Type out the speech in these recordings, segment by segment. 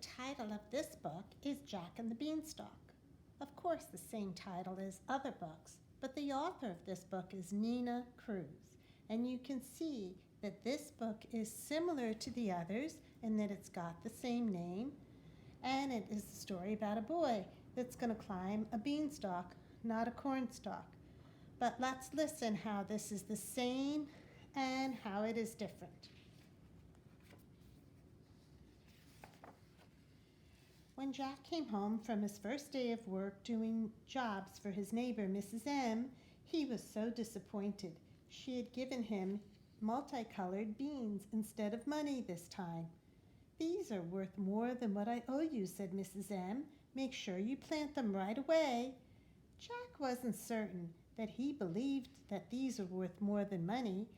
title of this book is Jack and the Beanstalk. Of course, the same title as other books, but the author of this book is Nina Cruz. And you can see that this book is similar to the others in that it's got the same name. And it is a story about a boy that's going to climb a beanstalk, not a cornstalk. But let's listen how this is the same and how it is different. When Jack came home from his first day of work doing jobs for his neighbor, Mrs. M, he was so disappointed. She had given him multicolored beans instead of money this time. "These are worth more than what I owe you," said Mrs. M. "Make sure you plant them right away." Jack wasn't certain that he believed that these were worth more than money,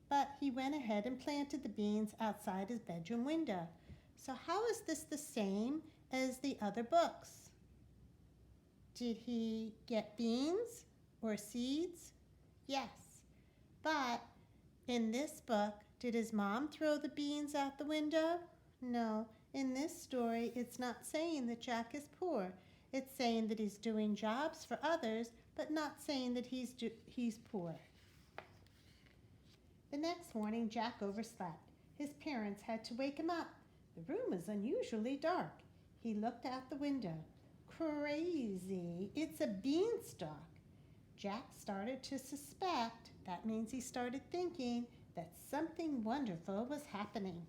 but he went ahead and planted the beans outside his bedroom window. So how is this the same as the other books? Did he get beans or seeds? Yes. But in this book, did his mom throw the beans out the window? No. In this story, it's not saying that Jack is poor. It's saying that he's doing jobs for others, but not saying that he's poor. The next morning, Jack overslept. His parents had to wake him up. The room was unusually dark. He looked out the window. Crazy, it's a beanstalk. Jack started to suspect, that means he started thinking, that something wonderful was happening.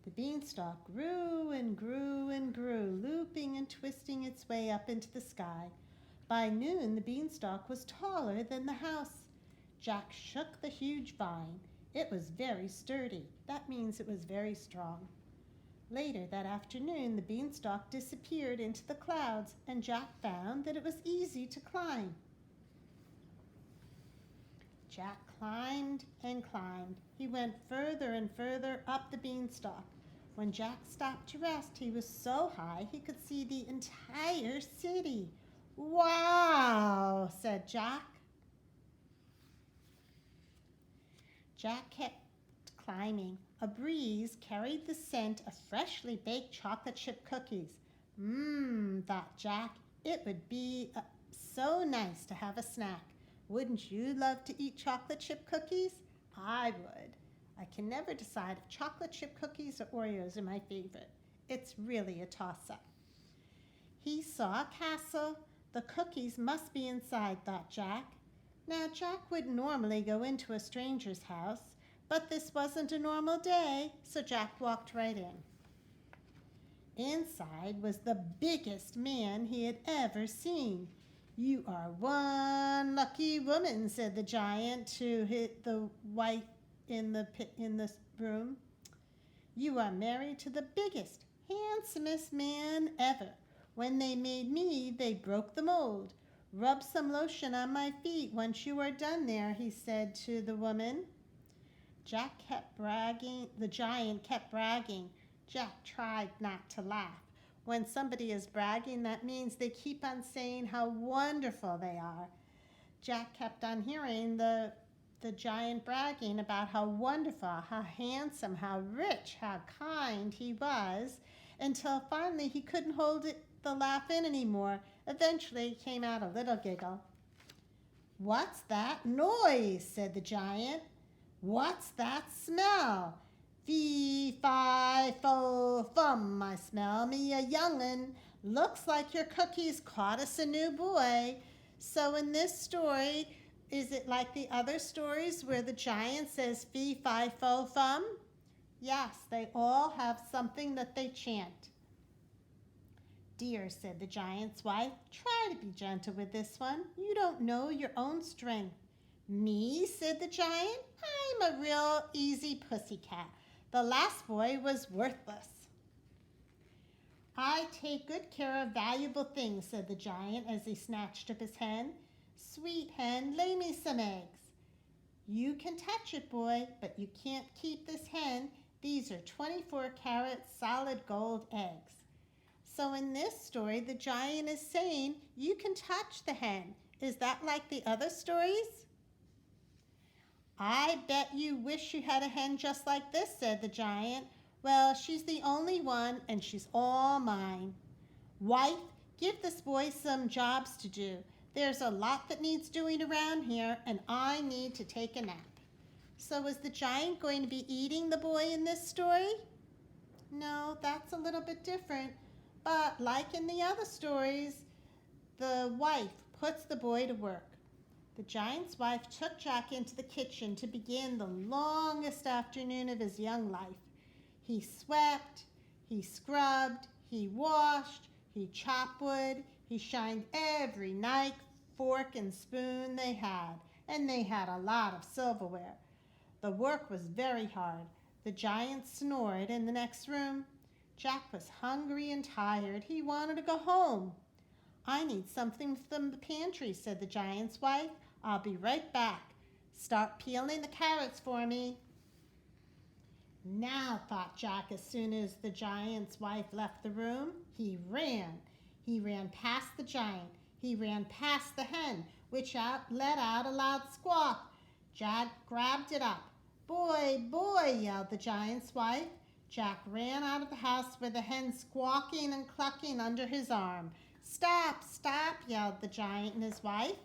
The beanstalk grew and grew and grew, looping and twisting its way up into the sky. By noon, the beanstalk was taller than the house. Jack shook the huge vine. It was very sturdy. That means it was very strong. Later that afternoon, the beanstalk disappeared into the clouds, and Jack found that it was easy to climb. Jack climbed and climbed. He went further and further up the beanstalk. When Jack stopped to rest, he was so high he could see the entire city. "Wow," said Jack. Jack kept climbing. A breeze carried the scent of freshly baked chocolate chip cookies. Thought Jack, it would be so nice to have a snack. Wouldn't you love to eat chocolate chip cookies? I would. I can never decide if chocolate chip cookies or Oreos are my favorite. It's really a toss-up. He saw a castle. The cookies must be inside, thought Jack. Now, Jack wouldn't normally go into a stranger's house, but this wasn't a normal day, so Jack walked right in. Inside was the biggest man he had ever seen. "You are one lucky woman," said the giant to the wife in the room. "You are married to the biggest, handsomest man ever. When they made me, they broke the mold. Rub some lotion on my feet once you are done there," he said to the woman. Jack kept bragging. The giant kept bragging. Jack tried not to laugh. When somebody is bragging, that means they keep on saying how wonderful they are. Jack kept on hearing the giant bragging about how wonderful, how handsome, how rich, how kind he was, until finally he couldn't hold the laugh in anymore. Eventually came out a little giggle. "What's that noise?" said the giant. "What's that smell?" "Fee, fi, fo, fum, I smell me a young'un. Looks like your cookies caught us a new boy." So in this story, is it like the other stories where the giant says fee, fi, fo, fum? Yes, they all have something that they chant. "Dear," said the giant's wife, "try to be gentle with this one. You don't know your own strength." "Me?" said the giant. "I'm a real easy pussycat. The last boy was worthless." "I take good care of valuable things," said the giant as he snatched up his hen. "Sweet hen, lay me some eggs." "You can touch it, boy, but you can't keep this hen. These are 24-carat solid gold eggs." So in this story, the giant is saying, you can touch the hen. Is that like the other stories? "I bet you wish you had a hen just like this," said the giant. Well, she's the only one, and she's all mine. Wife, give this boy some jobs to do. There's a lot that needs doing around here, and I need to take a nap. So is the giant going to be eating the boy in this story? No, that's a little bit different. But like in the other stories, the wife puts the boy to work. The giant's wife took Jack into the kitchen to begin the longest afternoon of his young life. He swept, he scrubbed, he washed, he chopped wood, he shined every knife, fork, and spoon they had, and they had a lot of silverware. The work was very hard. The giant snored in the next room. Jack was hungry and tired. He wanted to go home. I need something from the pantry, said the giant's wife. I'll be right back. Start peeling the carrots for me. Now, thought Jack as soon as the giant's wife left the room, he ran. He ran past the giant. He ran past the hen, which let out a loud squawk. Jack grabbed it up. Boy, boy, yelled the giant's wife. Jack ran out of the house with the hen squawking and clucking under his arm. Stop, stop, yelled the giant and his wife.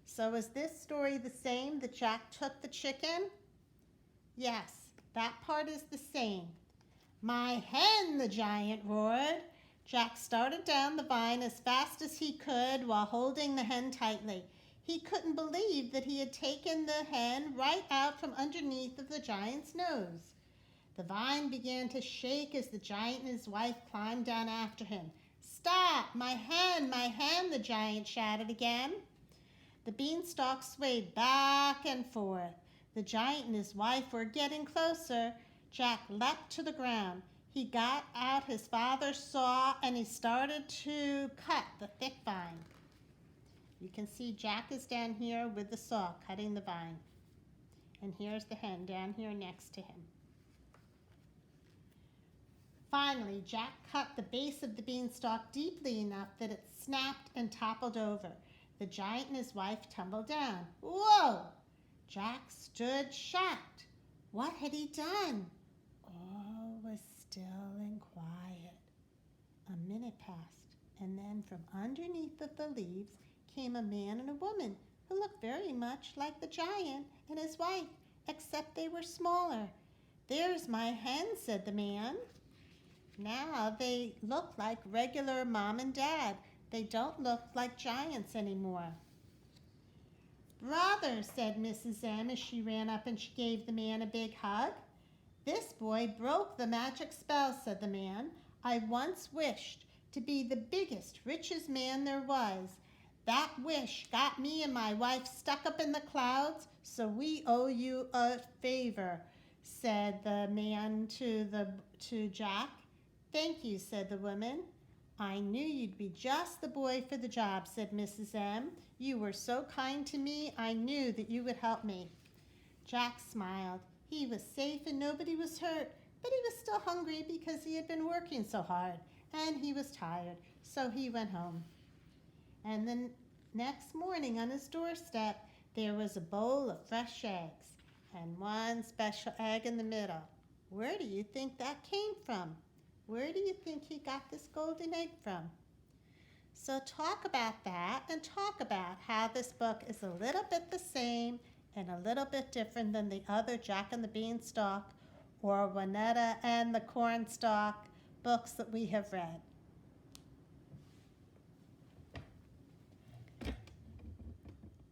So is this story the same that Jack took the chicken? Yes, that part is the same. My hen, the giant roared. Jack started down the vine as fast as he could while holding the hen tightly. He couldn't believe that he had taken the hen right out from underneath of the giant's nose. The vine began to shake as the giant and his wife climbed down after him. Stop! My hen, the giant shouted again. The beanstalk swayed back and forth. The giant and his wife were getting closer. Jack leapt to the ground. He got out his father's saw and he started to cut the thick vine. You can see Jack is down here with the saw cutting the vine. And here's the hen down here next to him. Finally, Jack cut the base of the beanstalk deeply enough that it snapped and toppled over. The giant and his wife tumbled down. Whoa! Jack stood shocked. What had he done? All was still and quiet. A minute passed, and then from underneath of the leaves came a man and a woman who looked very much like the giant and his wife, except they were smaller. There's my hen, said the man. Now they look like regular mom and dad. They don't look like giants anymore. Brother, said Mrs. M as she ran up and she gave the man a big hug. This boy broke the magic spell, said the man. I once wished to be the biggest, richest man there was. That wish got me and my wife stuck up in the clouds, so we owe you a favor, said the man to Jack. Thank you, said the woman. I knew you'd be just the boy for the job, said Mrs. M. You were so kind to me, I knew that you would help me. Jack smiled. He was safe and nobody was hurt, but he was still hungry because he had been working so hard, and he was tired, so he went home. And the next morning on his doorstep, there was a bowl of fresh eggs and one special egg in the middle. Where do you think that came from? Where do you think he got this golden egg from? So talk about that and talk about how this book is a little bit the same and a little bit different than the other Jack and the Beanstalk or Lauretta and the Cornstalk books that we have read.